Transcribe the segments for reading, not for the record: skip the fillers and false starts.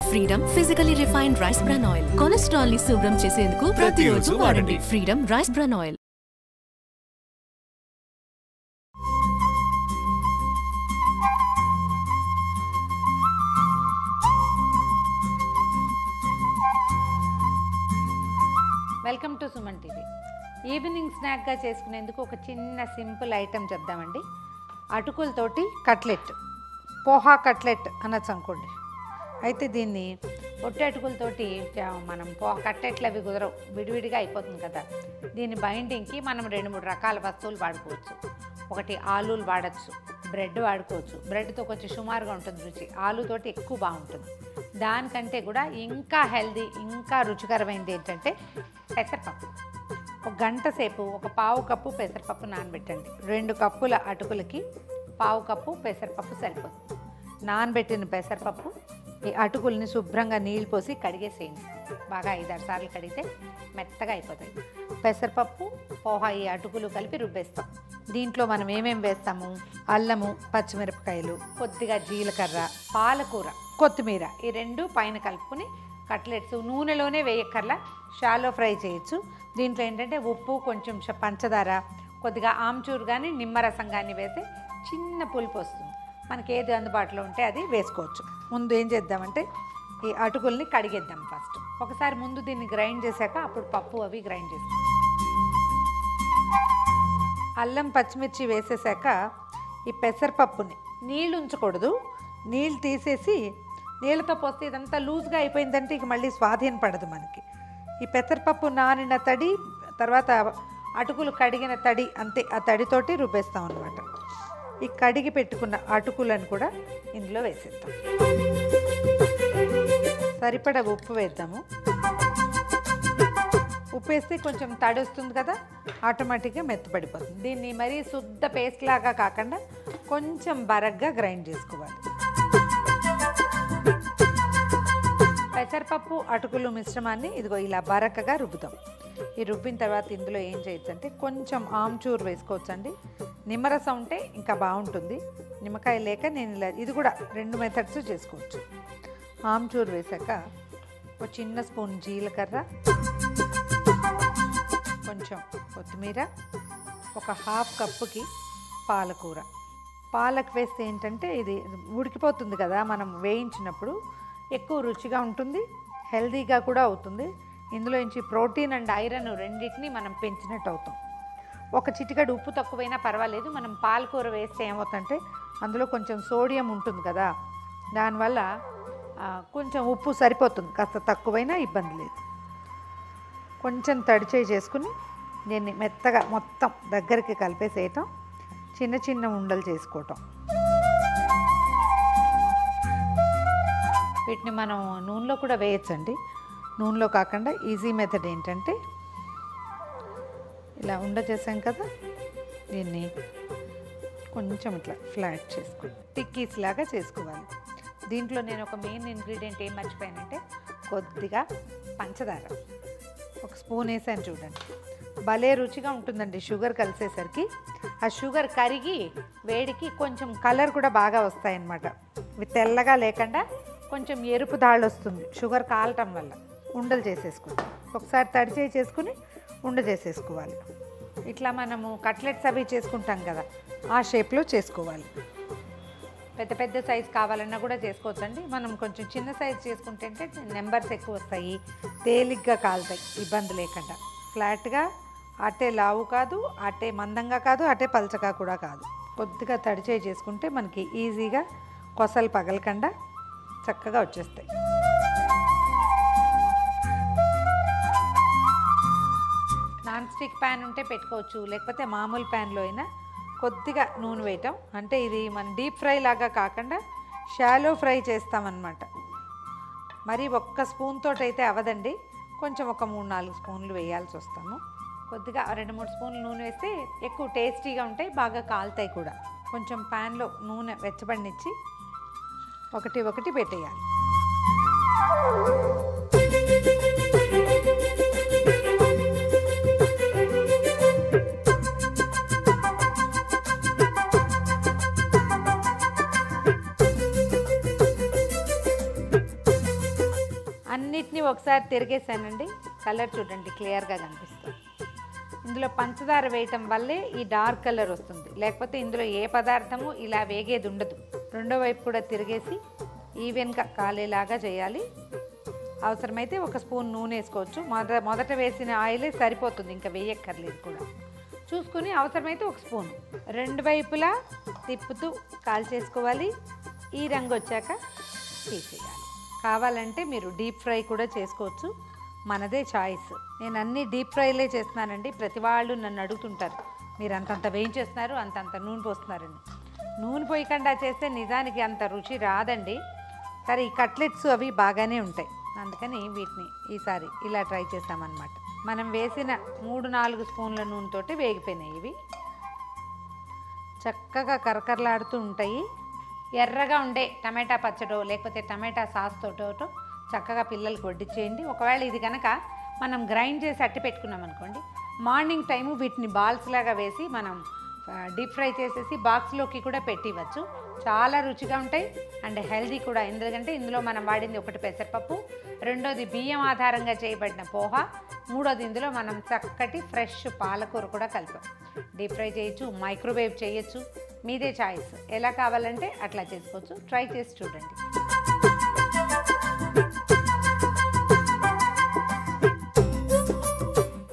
Freedom physically refined rice bran oil cholesterol ని శుభ్రం చేసేందుకు ప్రతిరోజు వాడండి. Freedom rice bran oil. Welcome to Suman TV. Evening స్నాక్గా చేసుకునేందుకు ఒక చిన్న సింపుల్ ఐటెం చెప్దామండి. అటుకులతోటి కట్లెట్, పోహా కట్లెట్ అనొచ్చు అనుకోండి. అయితే దీన్ని పొట్టి అటుకులతోటి మనం పోహా కట్లెట్లు అవి కుదరవు, విడివిడిగా అయిపోతుంది కదా. దీని బైండింగ్కి మనం 2-3 రకాల వస్తువులు వాడుకోవచ్చు. ఒకటి ఆలూలు వాడచ్చు, బ్రెడ్ వాడుకోవచ్చు. బ్రెడ్తో కొంచెం సుమారుగా ఉంటుంది రుచి, ఆలూతోటి ఎక్కువ బాగుంటుంది. దానికంటే కూడా ఇంకా హెల్దీ, ఇంకా రుచికరమైనది ఏంటంటే పెసరపప్పు. ఒక గంట సేపు ఒక పావు కప్పు పెసరపప్పు నానబెట్టండి. 2 కప్పుల అటుకులకి పావు కప్పు పెసరపప్పు సరిపోతుంది. నానబెట్టిన పెసరపప్పు ఈ అటుకుల్ని శుభ్రంగా నీళ్ళు పోసి కడిగేసేయండి. బాగా 5-6 సార్లు కడిగితే మెత్తగా అయిపోతాయి. పెసరపప్పు, పోహా ఈ అటుకులు కలిపి రుబ్బేస్తాం. దీంట్లో మనం ఏమేమి వేస్తాము? అల్లము, పచ్చిమిరపకాయలు, కొద్దిగా జీలకర్ర, పాలకూర, కొత్తిమీర, ఈ 2 పైన కలుపుకొని కట్లెట్స్ నూనెలోనే వేయక్కర్లా, షాలో ఫ్రై చేయొచ్చు. దీంట్లో ఏంటంటే ఉప్పు, కొంచెం పంచదార, కొద్దిగా ఆమ్చూరు కానీ నిమ్మరసం కానీ వేస్తే చిన్న పులుపు వస్తుంది. మనకి ఏది అందుబాటులో ఉంటే అది వేసుకోవచ్చు. ముందు ఏం చేద్దామంటే ఈ అటుకుల్ని కడిగేద్దాం ఫస్ట్. ఒకసారి ముందు దీన్ని గ్రైండ్ చేశాక అప్పుడు పప్పు అవి గ్రైండ్ చేస్తాం. అల్లం పచ్చిమిర్చి వేసేసాక ఈ పెసరపప్పుని నీళ్ళు ఉంచకూడదు, నీళ్ళు తీసేసి నీళ్ళతో పోస్తే ఇదంతా లూజ్గా అయిపోయిందంటే ఇక మళ్ళీ స్వాధీన పడదు మనకి. ఈ పెసరపప్పు నానిన తడి, తర్వాత అటుకులు కడిగిన తడి, అంతే. ఆ తడితోటి రుబ్బేస్తాం అన్నమాట. ఈ కడిగి పెట్టుకున్న అటుకులను కూడా ఇందులో వేసేద్దాం. సరిపడా ఉప్పు వేద్దాము. ఉప్పు వేస్తే కొంచెం తడి వస్తుంది కదా, ఆటోమేటిక్గా మెత్తపడిపోతుంది. దీన్ని మరీ శుద్ధ పేస్ట్ లాగా కాకుండా కొంచెం బరగ్గా గ్రైండ్ చేసుకోవాలి. పెసరపప్పు అటుకులు మిశ్రమాన్ని ఇదిగో ఇలా బరకగా రుబ్బుతాం. ఈ రుబ్బిన తర్వాత ఇందులో ఏం చేయొచ్చు అంటే కొంచెం ఆమ్చూరు వేసుకోవచ్చండి. నిమ్మరసం ఉంటే ఇంకా బాగుంటుంది. నిమ్మకాయ లేక నేను ఇలా, ఇది కూడా 2 మెథడ్స్ చేసుకోవచ్చు. ఆమ్చూరు వేసాక ఒక చిన్న స్పూన్ జీలకర్ర, కొంచెం కొత్తిమీర, ఒక 1/2 కప్పుకి పాలకూర. పాలక్ వేస్తే ఏంటంటే ఇది ఉడికిపోతుంది కదా, మనం వేయించినప్పుడు ఎక్కువ రుచిగా ఉంటుంది, హెల్దీగా కూడా అవుతుంది. ఇందులో నుంచి ప్రోటీన్ అండ్ ఐరన్ రెండింటిని మనం పెంచినట్టు అవుతాం. ఒక చిటికెడు ఉప్పు తక్కువైనా పర్వాలేదు. మనం పాలకూర వేస్తే ఏమవుతుందంటే అందులో కొంచెం సోడియం ఉంటుంది కదా, దానివల్ల కొంచెం ఉప్పు సరిపోతుంది. కాస్త తక్కువైనా ఇబ్బంది లేదు. కొంచెం తడిచేయి చేసుకుని దీన్ని మెత్తగా మొత్తం దగ్గరికి కలిపేసేయటం, చిన్న చిన్న ఉండలు చేసుకోవటం. వీటిని మనం నూనెలో కూడా వేయచ్చండి. నూనెలో కాకుండా ఈజీ మెథడ్ ఏంటంటే ఇలా ఉండ చేసాం కదా, దీన్ని కొంచెం ఇట్లా ఫ్లాట్ చేసుకోవాలి, టిక్కీస్ లాగా చేసుకోవాలి. దీంట్లో నేను ఒక మెయిన్ ఇంగ్రీడియంట్ ఏం మర్చిపోయానంటే కొద్దిగా పంచదార, 1 స్పూన్ వేసాను చూడండి. భలే రుచిగా ఉంటుందండి షుగర్ కలిసేసరికి. ఆ షుగర్ కరిగి వేడికి కొంచెం కలర్ కూడా బాగా వస్తాయన్నమాట. ఇవి తెల్లగా లేకుండా కొంచెం ఎరుపు దాళ్ళు వస్తుంది షుగర్ కాలటం వల్ల. ఉండలు చేసేసుకుంటాం. ఒకసారి తడిచేయి చేసుకుని ఉండ చేసేసుకోవాలి. ఇట్లా మనము కట్లెట్స్ అవి చేసుకుంటాం కదా, ఆ షేప్లో చేసుకోవాలి. పెద్ద పెద్ద సైజు కావాలన్నా కూడా చేసుకోవచ్చండి. మనం కొంచెం చిన్న సైజు చేసుకుంటే నెంబర్స్ ఎక్కువ వస్తాయి, తేలిగ్గా కాలుతాయి, ఇబ్బంది లేకుండా. ఫ్లాట్గా, అట్టే లావు కాదు, అట్టే మందంగా కాదు, అట్టే పలచగా కూడా కాదు. కొద్దిగా తడిచేయి చేసుకుంటే మనకి ఈజీగా కొసలు పగలకుండా చక్కగా వచ్చేస్తాయి. నాన్ స్టిక్ ప్యాన్ ఉంటే పెట్టుకోవచ్చు, లేకపోతే మామూలు ప్యాన్లో అయినా కొద్దిగా నూనె వేయటం. అంటే ఇది మన డీప్ ఫ్రై లాగా కాకుండా షాలో ఫ్రై చేస్తామన్నమాట. మరి 1 స్పూన్ తోటి అయితే అవదండి, కొంచెం ఒక 3-4 స్పూన్లు వేయాల్సి వస్తాము. కొద్దిగా 2-3 స్పూన్లు నూనె వేస్తే ఎక్కువ టేస్టీగా ఉంటాయి, బాగా కాలుతాయి కూడా. కొంచెం ప్యాన్లో నూనె వెచ్చబడినిచ్చి ఒకటి పెట్టేయాలి. అన్నిటినీ ఒకసారి తిరిగేసానండి. కలర్ చూడండి క్లియర్గా కనిపిస్తుంది. ఇందులో పంచదార వేయటం వల్లే ఈ డార్క్ కలర్ వస్తుంది, లేకపోతే ఇందులో ఏ పదార్థము ఇలా వేగేది ఉండదు. రెండో వైపు కూడా తిరిగేసి ఈవెన్గా కాలేలాగా చేయాలి. అవసరమైతే ఒక స్పూన్ నూనె వేసుకోవచ్చు. మొదట వేసిన ఆయిలే సరిపోతుంది, ఇంకా వేయక్కర్లేదు కూడా. చూసుకుని అవసరమైతే ఒక స్పూన్ రెండు వైపులా తిప్పుతూ కాల్చేసుకోవాలి. ఈ రంగు వచ్చాక తీసేయాలి. కావాలంటే మీరు డీప్ ఫ్రై కూడా చేసుకోవచ్చు, మనదే చాయిస్. నేను అన్ని డీప్ ఫ్రైలే చేస్తున్నానండి. ప్రతి వాళ్ళు నన్ను అడుగుతుంటారు, మీరు అంతంత వేయించేస్తున్నారు, అంతంత నూనె పోస్తున్నారని. నూనె పోయకుండా చేస్తే నిజానికి అంత రుచి రాదండి. సరే, ఈ కట్లెట్స్ అవి బాగానే ఉంటాయి, అందుకని వీటిని ఈసారి ఇలా ట్రై చేస్తామన్నమాట. మనం వేసిన 3-4 స్పూన్ల నూనెతోటి వేగిపోయినాయి. ఇవి చక్కగా కరకరలాడుతూ ఉంటాయి. ఎర్రగా ఉండే టమాటా పచ్చడో లేకపోతే టమాటా సాస్ తోటో చక్కగా పిల్లలకి వడ్డించేయండి. ఒకవేళ ఇది కనుక మనం గ్రైండ్ చేసి అట్టి పెట్టుకున్నాం అనుకోండి, మార్నింగ్ టైము వీటిని బాల్స్ లాగా వేసి మనం డీప్ ఫ్రై చేసేసి బాక్స్లోకి కూడా పెట్టివచ్చు. చాలా రుచిగా ఉంటాయి అండ్ హెల్దీ కూడా. ఎందుకంటే ఇందులో మనం వాడింది ఒకటి పెసరపప్పు, రెండోది బియ్యం ఆధారంగా చేయబడిన పోహా, మూడోది ఇందులో మనం చక్కటి ఫ్రెష్ పాలకూర కూడా కలిపాం. డీప్ ఫ్రై చేయొచ్చు, మైక్రోవేవ్ చేయొచ్చు, మీదే చాయిస్. ఎలా కావాలంటే అట్లా చేసుకోవచ్చు. ట్రై చేసి చూడండి.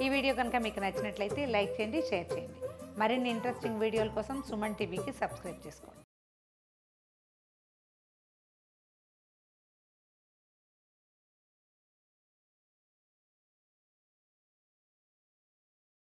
ఈ వీడియో కనుక మీకు నచ్చినట్లయితే లైక్ చేయండి, షేర్ చేయండి. మరిన్ని ఇంట్రెస్టింగ్ వీడియోల కోసం సుమన్ టీవీకి సబ్స్క్రైబ్ చేసుకోండి.